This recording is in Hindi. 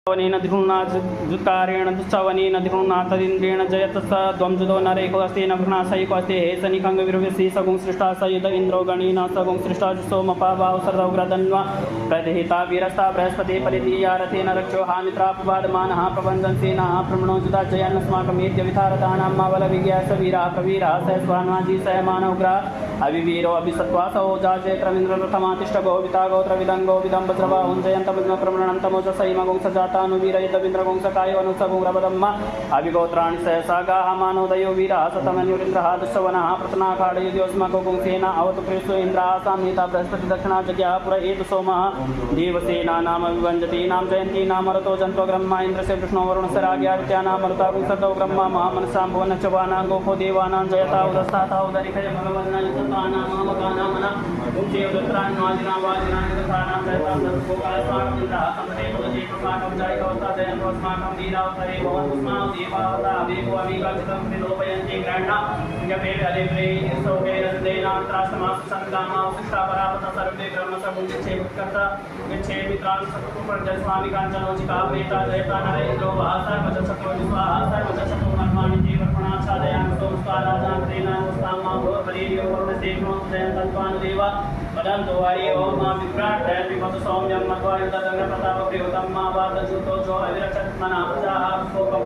वनेन दृढुनाजुकारेण दुःसवनेन दृढुनाथदिन्द्रेण जयतः द्वंजुदो नरेको अस्तेन भृणाशयिको अस्ते हे सनिखंग विरविसी सगुं सृष्टा सयुध इन्द्रो गणेन सगुं सृष्टा सोमपा बाहुसर्दौ ग्रदन्वा प्रतिहिता वीरस्ता बृहस्पति परिधीया रथेन रक्षो हामित्रापवादमानः प्रबन्धनसेनः प्रमणोजुता जयन्नस्माकमेत्य विधारतानां मावलविज्ञास वीरा प्रवीरा स स्वान्वाजी स मानवग्रा अविवीरो अभिसत्वासो जाजयत्रमिन्द्र प्रथमातिष्ठ गोविता गोत्रविदं गोविदं वज्रबाहुं जयन्तमग्नप्रमणन्तमोजसैमगुं सजातानुवीरयतविन्द्रगुंसकायोनुसगुंरवदम्मा अभिगोत्राणि सहसागाः मानोदयो वीरः सतमन्युरिन्द्रः दुःसवनः प्रतनाखाडयद्योऽस्माको गुंसेना अवतु प्रेषु इन्द्राः साम्नीता बृहस्पति दक्षिणा जग्याः पुर एतु सोमः देवसेनानाम विभञ्जतीनां जयन्तीनां मरुतो जन्त्वग्रह्मा इन्द्रस्य विष्णो वरुणसराज्ञादित्यानां मरुता गुंसतो ब्रह्मा महामनसां भुवनच्चवानां गोपो देवानां जयता उदस्ताता उदरिखय भगवन्नायुतानां मामकानां मना गुंसे उदत्रान्वाजिनां वाजिनां युधानां जयतां दत्तोकास्माकं इन्द्रः संपदे अस्माकं जयकवता जयन्तोऽस्माकं वीरावतरे भवन्तुस्माकं देवावता वेगो अविकल्पितं विलोपयन्ति ग्रहणा यपे अलेप्रे सोमेरन्देनान्त्रास्तमासु सङ्गामा शिष्टापरापत सर्वे ब्रह्मसमुच्चेत्कर्ता यच्छेमित्रान् सकुपर्जस्वामि काञ्चनोचिका प्रेता जयता नरेन्द्रो वासर्वजसतो स्वाहा सर्वजसतो मन्मानि जीवर्पणाच्छादयां सोमस्वाराजान्तेनास्तामा भवपरीयो भवनसेनो जयन्तत्वानुदेवा वदन्तु हरि ओं मा विभ्राट विमत सौम्यं मध्वायुतदङ्ग प्रताप प्रियोतम मा वादजुतो जो अविरक्षत् मना प्रजाः